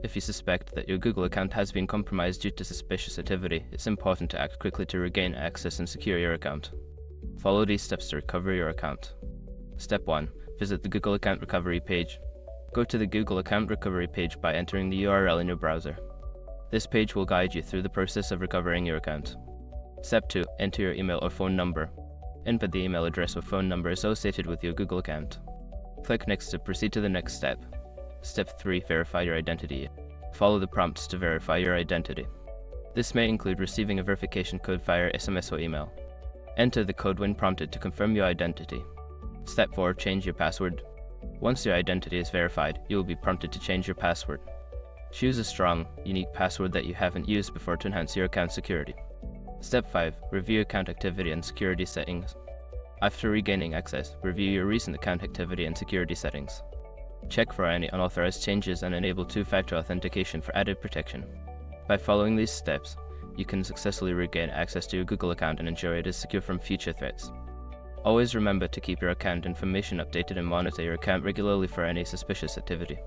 If you suspect that your Google account has been compromised due to suspicious activity, it's important to act quickly to regain access and secure your account. Follow these steps to recover your account. Step 1. Visit the Google Account Recovery page. Go to the Google Account Recovery page by entering the URL in your browser. This page will guide you through the process of recovering your account. Step 2. Enter your email or phone number. Input the email address or phone number associated with your Google account. Click Next to proceed to the next step. Step 3. Verify your identity. Follow the prompts to verify your identity. This may include receiving a verification code via SMS or email. Enter the code when prompted to confirm your identity. Step 4. Change your password. Once your identity is verified, you will be prompted to change your password. Choose a strong, unique password that you haven't used before to enhance your account security. Step 5. Review account activity and security settings. After regaining access, review your recent account activity and security settings. Check for any unauthorized changes and enable two-factor authentication for added protection. By following these steps, you can successfully regain access to your Google account and ensure it is secure from future threats. Always remember to keep your account information updated and monitor your account regularly for any suspicious activity.